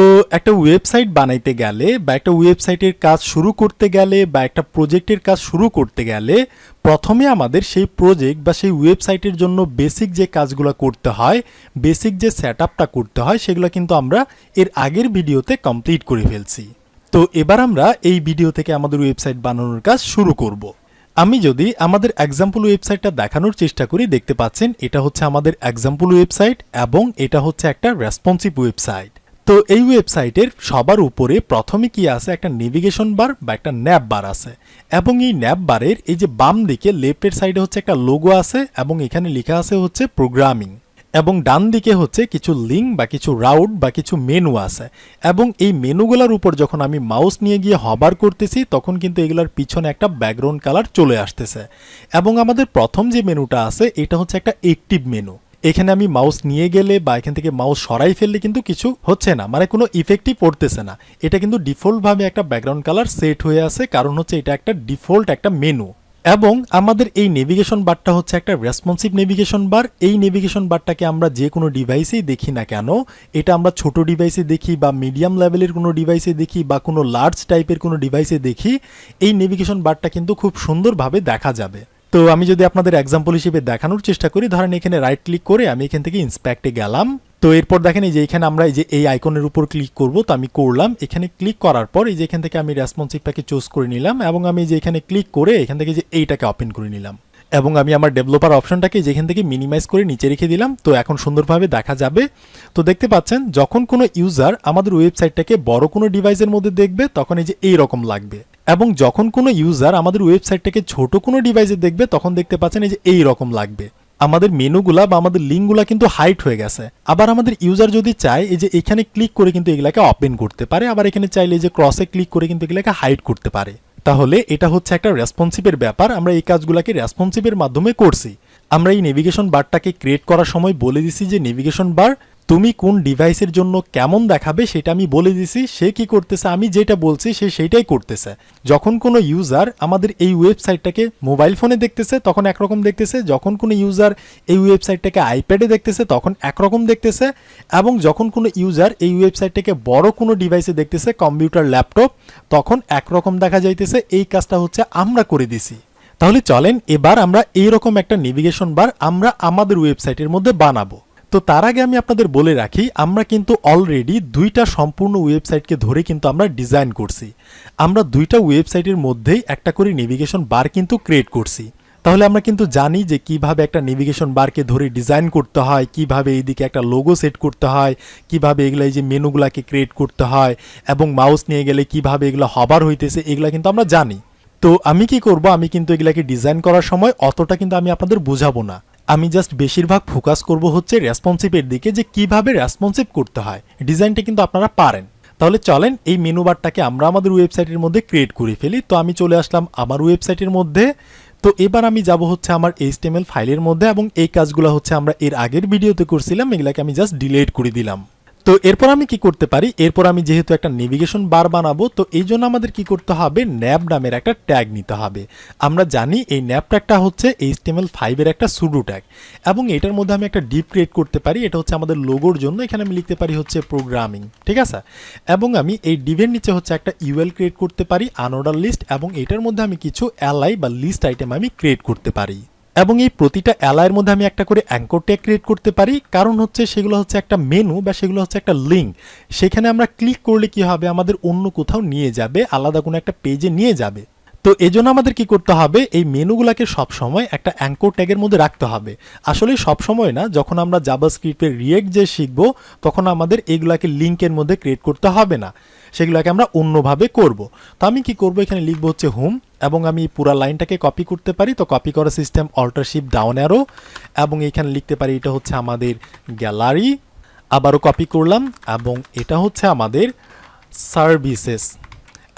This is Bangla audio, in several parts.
তো একটা ওয়েবসাইট বানাইতে গেলে বা একটা ওয়েবসাইটের কাজ শুরু করতে গেলে বা একটা প্রজেক্টের কাজ শুরু করতে গেলে প্রথমে আমাদের সেই প্রজেক্ট বা সেই ওয়েবসাইটের জন্য বেসিক যে কাজগুলো করতে হয়, বেসিক যে সেটআপটা করতে হয়, সেগুলো কিন্তু আমরা এর আগের ভিডিওতে কমপ্লিট করে ফেলছি। তো এবার আমরা এই ভিডিও থেকে আমাদের ওয়েবসাইট বানানোর কাজ শুরু করব। আমি যদি আমাদের এক্সাম্পল ওয়েবসাইটটা দেখানোর চেষ্টা করি, দেখতে পাচ্ছেন এটা হচ্ছে আমাদের এক্সাম্পল ওয়েবসাইট এবং এটা হচ্ছে একটা রেসপন্সিভ ওয়েবসাইট। তো এই ওয়েবসাইটের সবার উপরে প্রথমে কি আছে, একটা নেভিগেশন বার বা একটা ন্যাব বার আছে এবং এই ন্যাব বারের এই যে বাম দিকে লেফটের সাইডে হচ্ছে একটা লোগো আছে এবং এখানে লেখা আছে হচ্ছে প্রোগ্রামিং এবং ডান দিকে হচ্ছে কিছু লিঙ্ক বা কিছু রাউট বা কিছু মেনু আছে এবং এই মেনুগুলোর উপর যখন আমি মাউস নিয়ে গিয়ে হবার করতেছি তখন কিন্তু এগুলোর পিছনে একটা ব্যাকগ্রাউন্ড কালার চলে আসতেছে এবং আমাদের প্রথম যে মেনুটা আছে এটা হচ্ছে একটা অ্যাক্টিভ মেনু। এখানে আমি মাউস নিয়ে গেলে বা এখান থেকে মাউস সরাই ফেললে কিন্তু কিছু হচ্ছে না, মানে কোনো ইফেক্টই পড়তেছে না। এটা কিন্তু ডিফল্টভাবে একটা ব্যাকগ্রাউন্ড কালার সেট হয়ে আছে, কারণ হচ্ছে এটা একটা ডিফল্ট একটা মেনু। এবং আমাদের এই নেভিগেশন বারটা হচ্ছে একটা রেসপন্সিভ নেভিগেশন বার। এই নেভিগেশন বারটাকে আমরা যে কোনো ডিভাইসেই দেখি না কেন, এটা আমরা ছোট ডিভাইসে দেখি বা মিডিয়াম লেভেলের কোনো ডিভাইসে দেখি বা কোনো লার্জ টাইপের কোনো ডিভাইসে দেখি, এই নেভিগেশন বারটা কিন্তু খুব সুন্দরভাবে দেখা যাবে। তো আমি যদি আপনাদের এক্সাম্পল হিসেবে দেখানোর চেষ্টা করি, ধরেন এখানে রাইট ক্লিক করে আমি এখান থেকে ইন্সপেক্টে গেলাম। তো এরপর দেখেন এই যে এখানে আমরা এই যে এই আইকনের উপর ক্লিক করব, তো আমি করলাম। এখানে ক্লিক করার পর এই যে এখান থেকে আমি রেসপন্সিভটাকে চুজ করে নিলাম এবং আমি যে এখানে ক্লিক করে এখান থেকে যে এইটাকে ওপেন করে নিলাম এবং আমি আমার ডেভেলপার অপশনটাকে যেখান থেকে মিনিমাইজ করে নিচে রেখে দিলাম। তো এখন সুন্দরভাবে দেখা যাবে। তো দেখতে পাচ্ছেন যখন কোনো ইউজার আমাদের ওয়েবসাইটটাকে বড় কোনো ডিভাইসের মধ্যে দেখবে তখন এই যে এইরকম লাগবে, এবং যখন কোনো ইউজার আমাদের ওয়েবসাইটটাকে ছোট কোনো ডিভাইসে দেখবে তখন দেখতে পাচ্ছেন এই যে এই রকম লাগবে। আমাদের মেনুগুলা বা আমাদের লিঙ্কগুলা কিন্তু হাইড হয়ে গেছে। আবার আমাদের ইউজার যদি চায় এই যে এখানে ক্লিক করে কিন্তু এগুলাকে ওপেন করতে পারে, আবার এখানে চাইলে যে ক্রসে ক্লিক করে কিন্তু এগুলাকে হাইড করতে পারে। তাহলে এটা হচ্ছে একটা রেসপন্সিভের ব্যাপার। আমরা এই কাজগুলোকে রেসপন্সিভের মাধ্যমে করছি। আমরা এই নেভিগেশন বারটাকে ক্রিয়েট করার সময় বলে দিছি যে নেভিগেশন বার তুমি কোন ডিভাইসের জন্য কেমন দেখাবে সেটা আমি বলে দিছি। সে কি করতেছে, আমি যেটা বলছি সে সেইটাই করতেছে। যখন কোনো ইউজার আমাদের এই ওয়েবসাইটটাকে মোবাইল ফোনে দেখতেছে তখন একরকম দেখতেছে, যখন কোনো ইউজার এই ওয়েবসাইটটাকে আইপ্যাডে দেখতেছে তখন একরকম দেখতেছে, এবং যখন কোনো ইউজার এই ওয়েবসাইটটাকে বড় কোনো ডিভাইসে দেখতেছে, কম্পিউটার, ল্যাপটপ, তখন একরকম দেখা যাইতেছে। এই কাজটা হচ্ছে আমরা করে দিছি। তাহলে চলেন এবার আমরা এইরকম একটা নেভিগেশন বার আমরা আমাদের ওয়েবসাইটের মধ্যে বানাবো। তো তার আগে আমি আপনাদের বলে রাখি, আমরা কিন্তু অলরেডি দুইটা সম্পূর্ণ ওয়েবসাইটকে ধরে কিন্তু আমরা ডিজাইন করছি। আমরা দুইটা ওয়েবসাইটের মধ্যেই একটা করে নেভিগেশন বার কিন্তু ক্রিয়েট করছি। তাহলে আমরা কিন্তু জানি যে কিভাবে একটা নেভিগেশন বারকে ধরে ডিজাইন করতে হয়, কিভাবে এইদিকে একটা লোগো সেট করতে হয়, কিভাবে এগুলো এই যে মেনুগুলাকে ক্রিয়েট করতে হয়, এবং মাউস নিয়ে গেলে কিভাবে এগুলো হবার হইতেছে, এগুলো কিন্তু আমরা জানি। তো আমি কি করব, আমি কিন্তু এগুলাকে ডিজাইন করার সময় অতটা কিন্তু আমি আপনাদের বোঝাবো না। আমি জাস্ট বেশিরভাগ ফোকাস করব হচ্ছে রেসপন্সিভের দিকে, যে কিভাবে রেসপন্সিভ করতে হয়। ডিজাইনটা কিন্তু আপনারা পারেন। তাহলে চলেন এই মেনু বারটাকে আমরা আমাদের ওয়েবসাইটের মধ্যে ক্রিয়েট করে ফেলি। তো আমি চলে আসলাম আমার ওয়েবসাইটের মধ্যে। তো এবার আমি যাব হচ্ছে আমার HTML ফাইলের মধ্যে, এবং এই কাজগুলো হচ্ছে আমরা এর আগের ভিডিওতে করছিলাম, এগুলাকে আমি জাস্ট ডিলিট করে দিলাম। তো এরপর আমি কি করতে পারি, এরপর আমি যেহেতু একটা নেভিগেশন বার বানাবো, তো এই জন্য আমাদের কি করতে হবে, ন্যাব নামের একটা ট্যাগ নিতে হবে। আমরা জানি এই ন্যাব ট্যাগটা হচ্ছে HTML5 এর একটা সুডো ট্যাগ, এবং এটার মধ্যে আমি একটা ডিপ ক্রিয়েট করতে পারি। এটা হচ্ছে আমাদের লোগোর জন্য। এখানে আমি লিখতে পারি হচ্ছে প্রোগ্রামিং, ঠিক আছে। এবং আমি এই ডিভের নিচে হচ্ছে একটা ইউএল ক্রিয়েট করতে পারি, আনঅর্ডার লিস্ট, এবং এটার মধ্যে আমি কিছু অ্যালাই বা লিস্ট আইটেম আমি ক্রিয়েট করতে পারি। এবং এই প্রতিটা অ্যালাইয়ের মধ্যে আমি একটা করে অ্যাঙ্কর ট্যাগ ক্রিয়েট করতে পারি, কারণ হচ্ছে সেগুলো হচ্ছে একটা মেনু বা সেগুলো হচ্ছে একটা লিঙ্ক। সেখানে আমরা ক্লিক করলে কি হবে, আমাদের অন্য কোথাও নিয়ে যাবে, আলাদা কোনো একটা পেজে নিয়ে যাবে। তো এজন্য আমাদের কি করতে হবে, এই মেনুগুলোকে সবসময় একটা অ্যাঙ্কর ট্যাগের মধ্যে রাখতে হবে। আসলে সবসময় না, যখন আমরা জাভাস্ক্রিপ্টের রিয়েক্ট যে শিখবো তখন আমাদের এগুলাকে লিঙ্কের মধ্যে ক্রিয়েট করতে হবে না, সেগুলোকে আমরা অন্যভাবে করব। তো আমি কি করব, এখানে লিখবো হচ্ছে হোম, এবং আমি পুরো লাইনটাকে কপি করতে পারি। তো কপি করার system alt shift down arrow, এবং এখানে লিখতে পারি এটা হচ্ছে আমাদের গ্যালারি, আবারও কপি করলাম, এবং এটা হচ্ছে আমাদের সার্ভিসেস,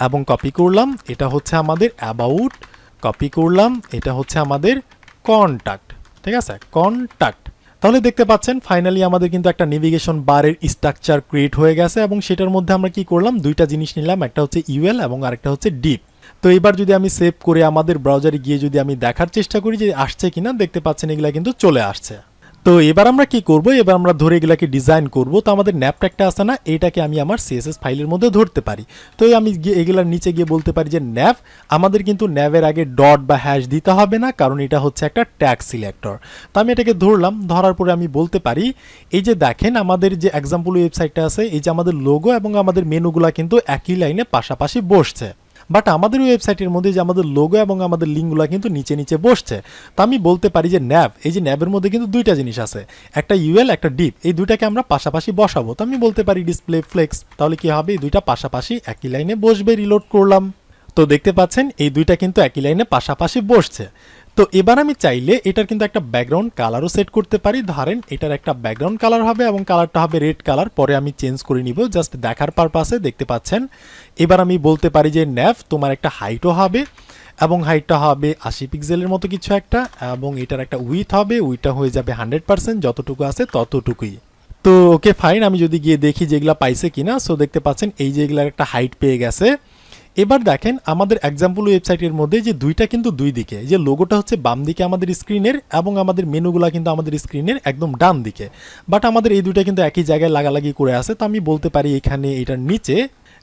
এবং কপি করলাম, এটা হচ্ছে আমাদের অ্যাবাউট, কপি করলাম, এটা হচ্ছে আমাদের কন্ট্যাক্ট, ঠিক আছে, কন্ট্যাক্ট। তাহলে দেখতে পাচ্ছেন ফাইনালি আমাদের কিন্তু একটা নেভিগেশন বারের স্ট্রাকচার ক্রিয়েট হয়ে গেছে, এবং সেটার মধ্যে আমরা কি করলাম, দুইটা জিনিস নিলাম, একটা হচ্ছে ইউএল এবং আরেকটা হচ্ছে ডিপ। তো এবার যদি আমি সেভ করে আমাদের ব্রাউজারে গিয়ে যদি আমি দেখার চেষ্টা করি যে আসছে কিনা, দেখতে পাচ্ছেন এগুলা কিন্তু চলে আসছে। তো এবার আমরা কি করব, এবার আমরা ধরে এগুলাকে ডিজাইন করব। তো আমাদের ন্যাপ ট্যাগটা আছে না, এটাকে আমি আমার সিএসএস ফাইলের মধ্যে ধরতে পারি। তো আমি এগুলার নিচে গিয়ে বলতে পারি যে ন্যাভ, আমাদের কিন্তু ন্যাভের আগে ডট বা হ্যাশ দিতে হবে না, কারণ এটা হচ্ছে একটা ট্যাগ সিলেক্টর। তো আমি এটাকে ধরলাম, ধরার পরে আমি বলতে পারি এই যে দেখেন আমাদের যে এক্সাম্পল ওয়েবসাইটটা আছে, এই যে আমাদের লোগো এবং আমাদের মেনুগুলা কিন্তু একই লাইনে পাশাপাশি বসছে। বাট আমাদের ওয়েবসাইটের মধ্যে যে আমাদের লোগো এবং আমাদের লিঙ্কগুলো কিন্তু নিচে নিচে বসছে। তো আমি বলতে পারি যে ন্যাভ, এই যে ন্যাভের মধ্যে কিন্তু দুইটা জিনিস আছে, একটা ইউএল একটা ডিপ, এই দুইটাকে আমরা পাশাপাশি বসাবো। তো আমি বলতে পারি ডিসপ্লে ফ্লেক্স, তাহলে কি হবে, এই দুইটা পাশাপাশি একই লাইনে বসবে। রিলোড করলাম, তো দেখতে পাচ্ছেন এই দুইটা কিন্তু একই লাইনে পাশাপাশি বসছে। তো এবার আমি চাইলে এটার কিন্তু একটা ব্যাকগ্রাউন্ড কালারও সেট করতে পারি। ধরেন এটার একটা ব্যাকগ্রাউন্ড কালার হবে এবং কালারটা হবে রেড কালার, পরে আমি চেঞ্জ করে নিব জাস্ট দেখার পারপাসে। দেখতে পাচ্ছেন এবার আমি বলতে পারি যে ন্যাভ তোমার একটা হাইটও হবে এবং হাইটটা হবে 80 পিক্সেলের মতো কিছু একটা, এবং এটার একটা উইথ হবে, উইথটা হয়ে যাবে 100%, যতটুকু আছে ততটুকুই। তো ওকে ফাইন, আমি যদি গিয়ে দেখি যে এগুলা পাইছে কিনা। সো দেখতে পাচ্ছেন এই যে এগুলার একটা হাইট পেয়ে গেছে। এবার দেখেন আমাদের এক্সাম্পল ওয়েবসাইটের মধ্যে যে দুইটা কিন্তু দুই দিকে, যে লোগোটা হচ্ছে বাম দিকে আমাদের স্ক্রিনের এবং আমাদের মেনুগুলা কিন্তু আমাদের স্ক্রিনের একদম ডান দিকে। বাট আমাদের এই দুইটা কিন্তু একই জায়গায় লাগালাগি করে আছে। তো আমি বলতে পারি এখানে এটার নিচে,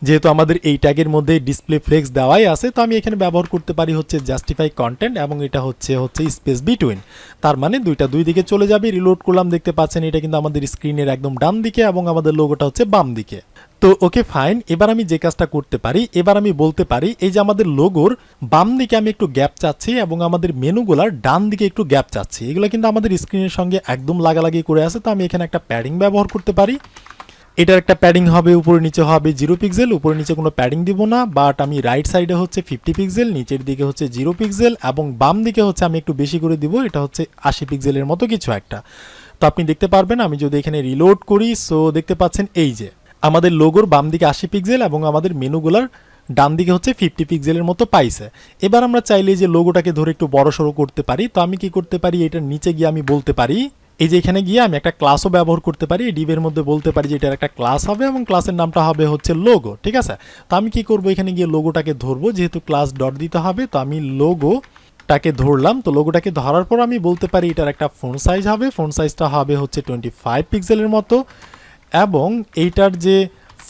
যেহেতু আমাদের এই ট্যাগের মধ্যে ডিসপ্লে ফ্লেক্স দেওয়াই আছে, তো আমি এখানে ব্যবহার করতে পারি হচ্ছে জাস্টিফাই কন্টেন্ট এবং এটা হচ্ছে স্পেস বিটুইন। তার মানে দুইটা দুই দিকে চলে যাবে। রিলোড করলাম, দেখতে পাচ্ছেন এটা কিন্তু আমাদের স্ক্রিনের একদম ডান দিকে এবং আমাদের লোগোটা হচ্ছে বাম দিকে। তো ওকে ফাইন, এবার আমি যে কাজটা করতে পারি, এবার আমি বলতে পারি এই যে আমাদের লোগোর বাম দিকে আমি একটু গ্যাপ চাচ্ছি এবং আমাদের মেনুগুলার ডান দিকে একটু গ্যাপ চাচ্ছি। এগুলো কিন্তু আমাদের স্ক্রিনের সঙ্গে একদম লাগালাগি করে আছে। তো আমি এখানে একটা প্যাডিং ব্যবহার করতে পারি। এটার একটা প্যাডিং হবে, উপরে নিচে হবে 0 পিক্সেল, উপরে নিচে কোনো প্যাডিং দিব না। বাট আমি রাইট সাইডে হচ্ছে 50 পিক্সেল, নিচের দিকে হচ্ছে 0 পিক্সেল এবং বাম দিকে হচ্ছে আমি একটু বেশি করে দিব, এটা হচ্ছে 80 পিক্সেলের মতো কিছু একটা। তো আপনি দেখতে পারবেন আমি যদি এখানে রিলোড করি, সো দেখতে পাচ্ছেন এই যে আমাদের লোগোর বাম দিকে 80 পিক্সেল এবং আমাদের মেনুগুলার ডান দিকে হচ্ছে 50 পিক্সেলের মতো পাইছে। এবার আমরা চাইলে যে লোগোটাকে ধরে একটু বড় সড়ো করতে পারি। তো আমি কি করতে পারি, এটার নিচে গিয়ে আমি বলতে পারি এই যে এখানে গিয়ে আমি একটা ক্লাসও ব্যবহার করতে পারি। ডিভের মধ্যে বলতে পারি যে এটার একটা ক্লাস হবে এবং ক্লাসের নামটা হবে হচ্ছে লোগো, ঠিক আছে। তো আমি কি করব, এখানে গিয়ে লোগোটাকে ধরবো, যেহেতু ক্লাস ডট দিতে হবে। তো আমি লোগোটাকে ধরলাম। তো লোগোটাকে ধরার পর আমি বলতে পারি এটার একটা ফন্ট সাইজ হবে, ফন্ট সাইজটা হবে হচ্ছে 25 পিক্সেলের মতো এবং এইটার যে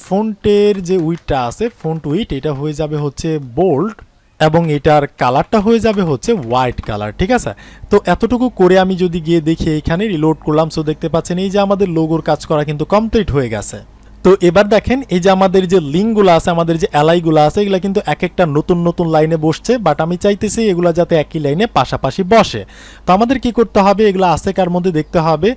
ফন্টের যে উইডটা আছে, ফন্ট উইড, এটা হয়ে যাবে হচ্ছে বোল্ড এবং এটার কালারটা হয়ে যাবে হচ্ছে হোয়াইট কালার, ঠিক আছে। তো এতটুকু করে আমি যদি গিয়ে দেখি এখানে রিলোড করলাম, সো দেখতে পাচ্ছেন এই যে আমাদের লোগোর কাজ করা কিন্তু কমপ্লিট হয়ে গেছে। তো এবার দেখেন এই যে আমাদের যে লিঙ্কগুলো আছে, আমাদের যে অ্যালাইগুলো আছে, এগুলো কিন্তু এক একটা নতুন নতুন লাইনে বসছে। বাট আমি চাইতেছি এগুলো যাতে একই লাইনে পাশাপাশি বসে। তো আমাদের কি করতে হবে, এগুলো আছে কার মধ্যে দেখতে হবে,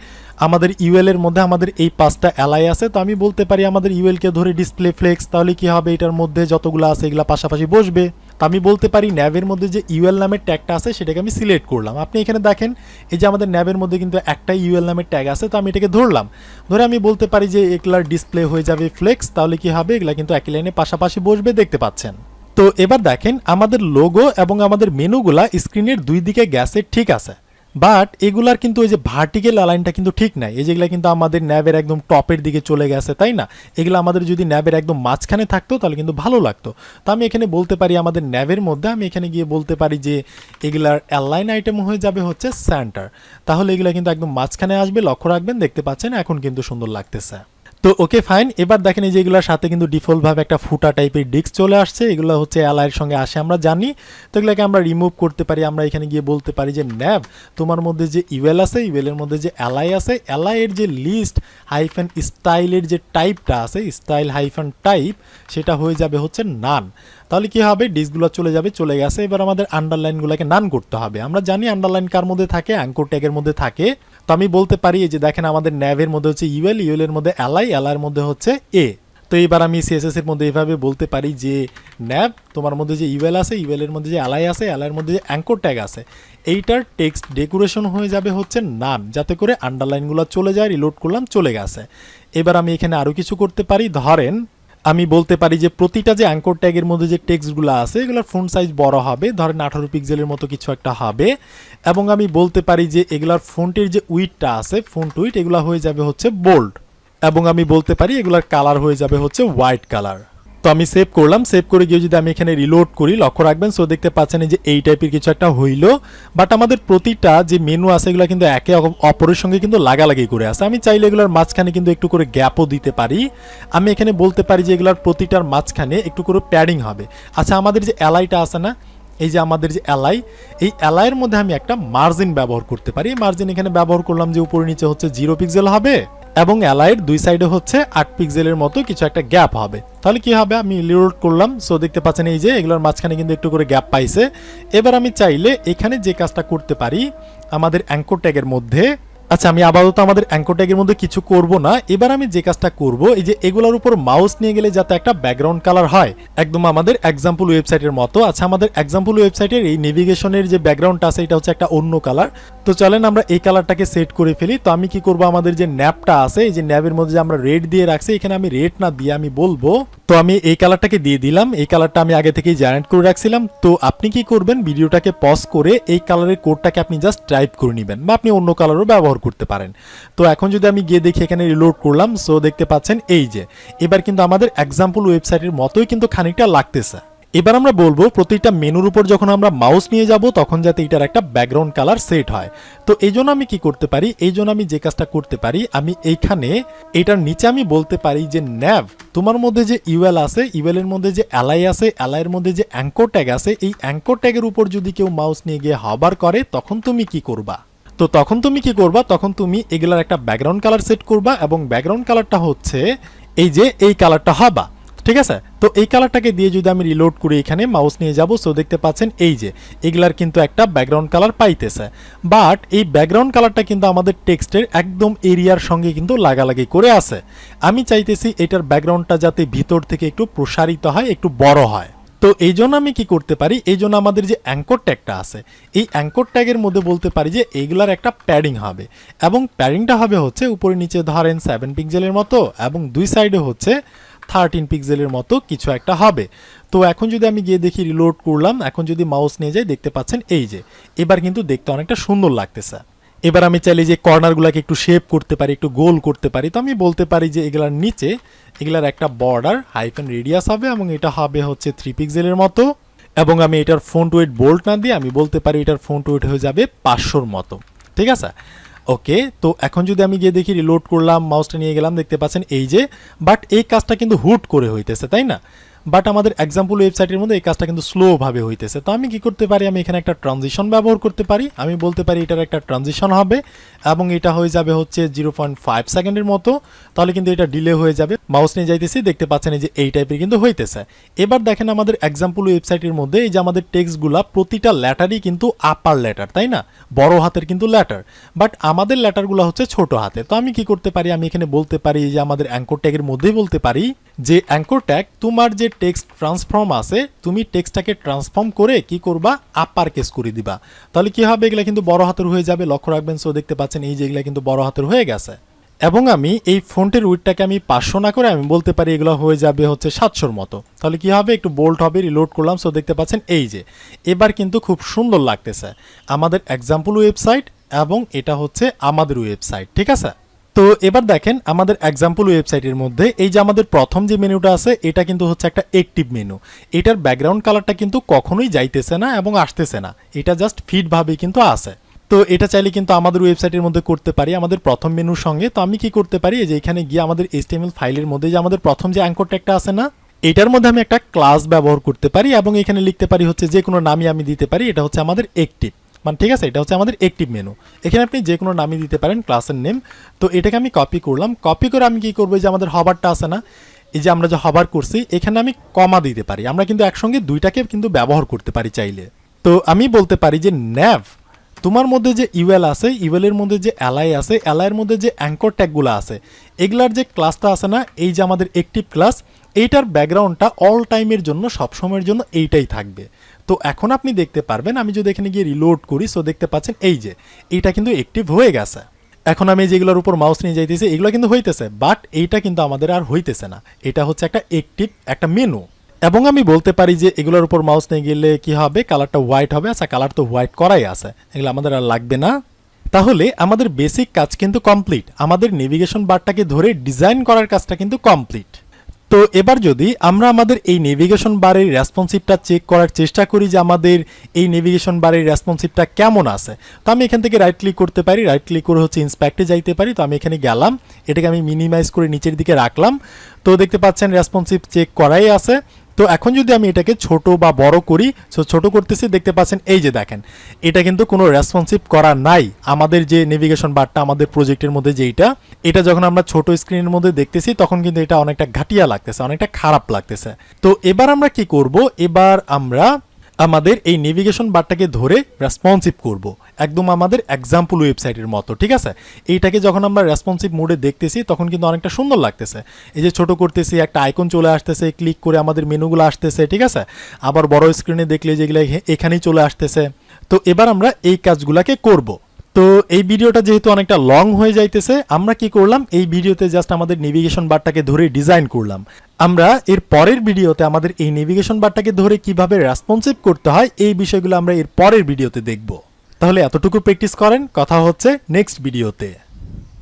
আমাদের ইউএল এর মধ্যে আমাদের এই 5টা অ্যালাই আছে। তো আমি বলতে পারি আমাদের ইউএল কে ধরে ডিসপ্লে ফ্লেক্স, তাহলে কি হবে, এটার মধ্যে যতগুলো আছে এগুলো পাশাপাশি বসবে। তো আমি বলতে পারি ন্যাভের মধ্যে যে ইউএল নামের ট্যাগটা আছে সেটাকে আমি সিলেক্ট করলাম। আপনি এখানে দেখেন এই যে আমাদের ন্যাভের মধ্যে কিন্তু একটা ইউএল নামের ট্যাগ আছে। তো আমি এটাকে ধরলাম, ধরে আমি বলতে পারি যে এগুলার ডিসপ্লে হয়ে যাবে ফ্লেক্স, তাহলে কি হবে, এগুলা কিন্তু একই লাইনে পাশাপাশি বসবে, দেখতে পাচ্ছেন। তো এবার দেখেন আমাদের লোগো এবং আমাদের মেনুগুলা স্ক্রিনের দুই দিকে গেছে, ঠিক আছে। বাট এগুলার কিন্তু ওই যে ভার্টিক্যাল অ্যালাইনটা কিন্তু ঠিক নাই। এই যেগুলা কিন্তু আমাদের ন্যাবের একদম টপের দিকে চলে গেছে, তাই না? এগুলো আমাদের যদি ন্যাবের একদম মাঝখানে থাকতো তাহলে কিন্তু ভালো লাগতো। তো আমি এখানে বলতে পারি আমাদের ন্যাবের মধ্যে আমি এখানে গিয়ে বলতে পারি যে এগুলার অ্যালাইন আইটেম হয়ে যাবে হচ্ছে সেন্টার, তাহলে এগুলা কিন্তু একদম মাঝখানে আসবে। লক্ষ্য রাখবেন, দেখতে পাচ্ছেন এখন কিন্তু সুন্দর লাগতেছে। তো ওকে ফাইন, এবার দেখেন এই যে এগুলোর সাথে কিন্তু ডিফল্টভাবে একটা ফুটা টাইপের ডিস্ক চলে আসছে। এগুলো হচ্ছে অ্যালাইয়ের সঙ্গে আসে, আমরা জানি। তো এগুলোকে আমরা রিমুভ করতে পারি। আমরা এখানে গিয়ে বলতে পারি যে ন্যাভ তোমার মধ্যে যে ইউএল আছে, ইউএলের মধ্যে যে অ্যালাই আছে, অ্যালাইয়ের যে লিস্ট হাইফেন স্টাইলের যে টাইপটা আছে, স্টাইল হাইফেন টাইপ, সেটা হয়ে যাবে হচ্ছে নান। তাহলে কি হবে, ডিস্কগুলো চলে যাবে, চলে গেছে। এবার আমাদের আন্ডারলাইনগুলোকে নান করতে হবে। আমরা জানি আন্ডারলাইন কার মধ্যে থাকে, অ্যাঙ্কর ট্যাগের মধ্যে থাকে। তো আমি বলতে পারি এই যে দেখেন আমাদের ন্যাভের মধ্যে হচ্ছে ইউএল, ইউএলের মধ্যে অ্যালাই, অ্যালাইয়ের মধ্যে হচ্ছে এ। তো এইবার আমি সিএসএস এর মধ্যে এইভাবে বলতে পারি যে ন্যাভ তোমার মধ্যে যে ইউএল আছে, ইউএলের মধ্যে যে অ্যালাই আছে, অ্যালাইয়ের মধ্যে যে অ্যাঙ্কর ট্যাগ আছে, এইটার টেক্সট ডেকোরেশন হয়ে যাবে হচ্ছে নান, যাতে করে আন্ডারলাইনগুলো চলে যায়। রিলোড করলাম, চলে গেছে। এবার আমি এখানে আরও কিছু করতে পারি। ধরেন আমি বলতে পারি যে প্রতিটা যে অ্যাঙ্কর ট্যাগের মধ্যে যে টেক্সটগুলো আছে এগুলোর ফন্ট সাইজ বড় হবে, ধরেন 18 পিক্সেলের মতো কিছু একটা হবে। এবং আমি বলতে পারি যে এগুলার ফন্টের যে উইডটা আছে, ফন্ট উইড, এগুলো হয়ে যাবে হচ্ছে বোল্ড। এবং আমি বলতে পারি এগুলার কালার হয়ে যাবে হচ্ছে হোয়াইট কালার। তো আমি সেভ করলাম, সেভ করে গিয়ে যদি আমি এখানে রিলোড করি, লক্ষ্য রাখবেন সো দেখতে পাচ্ছেন যে এই টাইপের কিছু একটা হইলো। বাট আমাদের প্রতিটা যে মেনু আছে এগুলো কিন্তু একে অপরের সঙ্গে কিন্তু লাগালাগি করে আছে। আমি চাইলে এগুলোর মাঝখানে কিন্তু একটু করে গ্যাপও দিতে পারি। আমি এখানে বলতে পারি যে এগুলোর প্রতিটার মাঝখানে একটু করে প্যাডিং হবে। আচ্ছা, আমাদের যে এলআইটা আছে না, এই যে আমাদের যে এলআই, এই এলআইয়ের মধ্যে আমি একটা মার্জিন ব্যবহার করতে পারি। মার্জিন এখানে ব্যবহার করলাম যে উপরে নিচে হচ্ছে 0 পিক্সেল হবে এবং এলআইয়ের দুই সাইডে হচ্ছে 8 পিক্সেলের মতো কিছু একটা গ্যাপ হবে। তাহলে কি হবে, আমি রিলোড করলাম সো দেখতে পাচ্ছেন এই যে এগুলোর মাঝখানে কিন্তু একটু করে গ্যাপ পাইছে। এবার আমি চাইলে এখানে যে কাজটা করতে পারি আমাদের অ্যাঙ্কর ট্যাগের মধ্যে, আচ্ছা আমি আপাতত আমাদের অ্যাঙ্কর ট্যাগের মধ্যে কিছু করব না। এবার আমি যে কাজটা করব, এই যে এগুলোর উপর মাউস নিয়ে গেলে যাতে একটা ব্যাকগ্রাউন্ড কালার হয় একদম আমাদের এক্সাম্পল ওয়েবসাইটের মতো। আচ্ছা, আমাদের এক্সাম্পল ওয়েবসাইটের এই নেভিগেশনের যে ব্যাকগ্রাউন্ডটা আছে এটা হচ্ছে একটা অন্য কালার। তো চলেন আমরা এই কালারটাকে সেট করে ফেলি। তো আমি কি করব, আমাদের যে ন্যাবটা আছে, এই যে ন্যাবের মধ্যে যে আমরা রেড দিয়ে রাখছি, এখানে আমি রেড না দিয়ে আমি বলবো, তো আমি এই কালারটাকে দিয়ে দিলাম। এই কালারটা আমি আগে থেকেই জেনারেট করে রাখছিলাম। তো আপনি কি করবেন, ভিডিওটাকে পজ করে এই কালারের কোডটাকে আপনি জাস্ট টাইপ করে নেবেন, বা আপনি অন্য কালারও ব্যবহার করতে পারেন। তো এখন যদি আমি গিয়ে দেখি এখানে রিলোড করলাম সো দেখতে পাচ্ছেন এই যে এবার কিন্তু আমাদের এক্সাম্পল ওয়েবসাইটের মতোই কিন্তু খানিকটা লাগতেছে। এবার আমরা বলবো প্রতিটা মেনুর উপর যখন আমরা মাউস নিয়ে যাব তখন যাতে এটার একটা ব্যাকগ্রাউন্ড কালার সেট হয়। তো এই জন্য আমি কি করতে পারি, এই জন্য আমি যে কাজটা করতে পারি, আমি এইখানে এটার নিচে আমি বলতে পারি যে ন্যাভ, তোমার মধ্যে যে ইউএল আছে, ইউএল এর মধ্যে যে এলআই আছে, এলআই এর মধ্যে যে অ্যাঙ্কর ট্যাগ আছে, এই অ্যাঙ্কর ট্যাগের উপর যদি কেউ মাউস নিয়ে গিয়ে হবার করে তখন তুমি কি করবা। তো তখন তুমি কি করবা, তখন তুমি এগুলার একটা ব্যাকগ্রাউন্ড কালার সেট করবা এবং ব্যাকগ্রাউন্ড কালারটা হচ্ছে এই যে এই কালারটা হবা, ঠিক আছে। তো এই কালারটাকে দিয়ে যদি আমি রিলোড করে এখানে মাউস নিয়ে যাব সো দেখতে পাচ্ছেন এই যে এগুলার কিন্তু একটা ব্যাকগ্রাউন্ড কালার পাইতেছে। বাট এই ব্যাকগ্রাউন্ড কালারটা কিন্তু আমাদের টেক্সটের একদম এরিয়ার সঙ্গে কিন্তু লাগালাগি করে আছে। আমি চাইতেছি এটার ব্যাকগ্রাউন্ডটা যাতে ভিতর থেকে একটু প্রসারিত হয়, একটু বড় হয়। তো এই জন্য আমি কি করতে পারি, এই জন্য আমাদের যে অ্যাঙ্কর ট্যাগটা আছে, এই অ্যাঙ্কর ট্যাগের মধ্যে বলতে পারি যে এইগুলার একটা প্যাডিং হবে এবং প্যাডিংটা হবে হচ্ছে উপরে নিচে ধরেন 7 পিক্সেলের মতো এবং দুই সাইডে হচ্ছে 13 পিক্সেলের মতো কিছু একটা হবে। তো এখন যদি আমি গিয়ে দেখি রিলোড করলাম, এখন যদি মাউস নিয়ে যাই দেখতে পাচ্ছেন এই যে এবার কিন্তু দেখতে অনেকটা সুন্দর লাগতেছে। এবার আমি চাইলে যে কর্নারগুলোকে একটু শেপ করতে পারি, একটু গোল করতে পারি। তো আমি বলতে পারি যে এগুলার নিচে এগুলার একটা বর্ডার হাইফেন রেডিয়াস হবে এবং এটা হবে হচ্ছে 3 পিক্সেলের মতো এবং আমি এটার ফন্ট ওয়েট বোল্ড না দিয়ে আমি বলতে পারি এটার ফন্ট ওয়েট হয়ে যাবে 500-র মতো, ঠিক আছে। ওকে, তো এখন যদি আমি গিয়ে দেখি রিলোড করলাম, মাউসটা নিয়ে গেলাম, দেখতে পাচ্ছেন এই যে, বাট এই কাজটা কিন্তু হুট করে হইতেছে, তাই না। বাট আমাদের এক্সাম্পল ওয়েবসাইটের মধ্যে এই কাজটা কিন্তু স্লোভাবে হইতেছে। তো আমি কি করতে পারি, আমি এখানে একটা ট্রানজিশন ব্যবহার করতে পারি। আমি বলতে পারি এটার একটা ট্রানজিশন হবে এবং এটা হয়ে যাবে হচ্ছে 0.5 সেকেন্ডের মতো। তাহলে কিন্তু এটা ডিলে হয়ে যাবে। মাউস নিয়ে যাইতেছি, দেখতে পাচ্ছেন এই যে এই টাইপের কিন্তু হইতেছে। এবার দেখেন আমাদের এক্সাম্পল ওয়েবসাইটের মধ্যে এই যে আমাদের টেক্সটগুলা প্রতিটা লেটারই কিন্তু আপার লেটার, তাই না, বড় হাতের কিন্তু লেটার। বাট আমাদের লেটারগুলো হচ্ছে ছোট হাতে। তো আমি কি করতে পারি, আমি এখানে বলতে পারি যে আমাদের অ্যাঙ্কর ট্যাগের মধ্যেই বলতে পারি যে অ্যাঙ্কর ট্যাগ তোমার যে টেক্সট ট্রান্সফর্ম আছে, তুমি টেক্সটটাকে ট্রান্সফর্ম করে কি করবা, আপার কেস করে দিবা। তাহলে কি হবে, এগুলা কিন্তু বড় হাতের হয়ে যাবে। লক্ষ্য রাখবেন সো দেখতে পাচ্ছেন এই যে এগুলা কিন্তু বড় হাতের হয়ে গেছে। এবং আমি এই ফন্টের উইডটাকে আমি 500 না করে আমি বলতে পারি এগুলো হয়ে যাবে হচ্ছে 700-র মতো। তাহলে কি হবে, একটু বোল্ড হবে। রিলোড করলাম সো দেখতে পাচ্ছেন এই যে এবার কিন্তু খুব সুন্দর লাগতেছে আমাদের এক্সাম্পল ওয়েবসাইট এবং এটা হচ্ছে আমাদের ওয়েবসাইট, ঠিক আছে। তো এবার দেখেন আমাদের এক্সাম্পল ওয়েবসাইটের মধ্যে এই যে আমাদের প্রথম যে মেনুটা আছে এটা কিন্তু হচ্ছে একটা অ্যাক্টিভ মেনু। এটার ব্যাকগ্রাউন্ড কালারটা কিন্তু কখনোই যাইতেছে না এবং আসতেছে না, এটা জাস্ট ফিড ভাবে কিন্তু আছে। তো এটা চাইলে কিন্তু আমাদের ওয়েবসাইটের মধ্যে করতে পারি আমাদের প্রথম মেনুর সঙ্গে। তো আমি কি করতে পারি, যে এখানে গিয়ে আমাদের HTML ফাইলের মধ্যে যে আমাদের প্রথম যে অ্যাঙ্কর ট্যাগটা আছে না, এটার মধ্যে আমি একটা ক্লাস ব্যবহার করতে পারি এবং এখানে লিখতে পারি হচ্ছে যে কোনো নামই আমি দিতে পারি, এটা হচ্ছে আমাদের অ্যাক্টিভ, মানে ঠিক আছে, এটা হচ্ছে আমাদের অ্যাক্টিভ মেনু। এখানে আপনি যে কোনো নামই দিতে পারেন ক্লাসের নেম। তো এটাকে আমি কপি করলাম, কপি করে আমি কি করবো, যে আমাদের হবারটা আছে না, এই যে আমরা যে হবার করছি এখানে আমি কমা দিতে পারি। আমরা কিন্তু একসঙ্গে দুইটাকে কিন্তু ব্যবহার করতে পারি চাইলে। তো আমি বলতে পারি যে ন্যাভ, তোমার মধ্যে যে ইউএল আছে, ইউএলের মধ্যে যে এলআই আছে, এলআইয়ের মধ্যে যে অ্যাঙ্কর ট্যাগগুলো আছে, এগুলার যে ক্লাসটা আছে না, এই যে আমাদের অ্যাক্টিভ ক্লাস, এইটার ব্যাকগ্রাউন্ডটা অল টাইমের জন্য, সবসময়ের জন্য এইটাই থাকবে। তো এখন আপনি দেখতে পারবেন, আমি যদি এখানে গিয়ে রিলোড করি সো দেখতে পাচ্ছেন এই যে এইটা কিন্তু অ্যাক্টিভ হয়ে গেছে। এখন আমি যেগুলোর উপর মাউস নিয়ে যাইতেছি এগুলো কিন্তু হইতেছে, বাট এইটা কিন্তু আমাদের আর হইতেছে না। এটা হচ্ছে একটা অ্যাক্টিভ একটা মেনু। এবং আমি বলতে পারি যে এগুলোর উপর মাউস নিয়ে গেলে কি হবে, কালারটা হোয়াইট হবে। আচ্ছা, কালার তো হোয়াইট করাই আছে, এগুলো আমাদের আর লাগবে না। তাহলে আমাদের বেসিক কাজ কিন্তু কমপ্লিট, আমাদের নেভিগেশন বারটাকে ধরে ডিজাইন করার কাজটা কিন্তু কমপ্লিট। তো এবার যদি আমরা আমাদের এই নেভিগেশন বারের রেসপন্সিভটা চেক করার চেষ্টা করি যে আমাদের এই নেভিগেশন বারের রেসপন্সিভটা কেমন আছে, তো আমি এখান থেকে রাইট ক্লিক করতে পারি, রাইট ক্লিক করে হচ্ছে ইন্সপেক্টে যাইতে পারি। তো আমি এখানে গেলাম, এটাকে আমি মিনিমাইজ করে নিচের দিকে রাখলাম। তো দেখতে পাচ্ছেন রেসপন্সিভ চেক করাই আছে। তো এখন যদি আমি এটাকে ছোট বা বড় করি, সো ছোট করতেছি, দেখতে পাচ্ছেন এই যে দেখেন এটা কিন্তু কোনো রেসপন্সিভ করা নাই। আমাদের যে নেভিগেশন বারটা আমাদের প্রজেক্টের মধ্যে যেইটা, এটা যখন আমরা ছোট স্ক্রিনের মধ্যে দেখতেছি তখন কিন্তু এটা অনেকটা ঘাটিয়া লাগতেছে, অনেকটা খারাপ লাগতেছে। তো এবার আমরা কি করব, এবার আমরা আমাদের এই নেভিগেশন বারটাকে ধরে রেসপন্সিভ করব, একদম আমাদের এক্সাম্পল ওয়েবসাইটের মতো, ঠিক আছে। এইটাকে যখন আমরা রেসপন্সিভ মোডে দেখতেছি তখন কিন্তু অনেকটা সুন্দর লাগতেছে। এই যে ছোট করতেছি, একটা আইকন চলে আসতেছে, ক্লিক করে আমাদের মেনুগুলো আসতেছে, ঠিক আছে। আবার বড় স্ক্রিনে দেখলে যেগুলো এখানেই চলে আসতেছে। তো এবার আমরা এই কাজগুলোকে করব। তো এই ভিডিওটা যেহেতু অনেকটা লং হয়ে যাইতেছে, আমরা কি করলাম, এই ভিডিওতে জাস্ট আমাদের নেভিগেশন বারটাকে ধরে ডিজাইন করলাম। আমরা এর পরের ভিডিওতে আমাদের এই নেভিগেশন বারটাকে ধরে কিভাবে রেসপন্সিভ করতে হয় এই বিষয়গুলো আমরা এর পরের ভিডিওতে দেখব। তাহলে এতটুকু প্র্যাকটিস করেন, কথা হচ্ছে নেক্সট ভিডিওতে।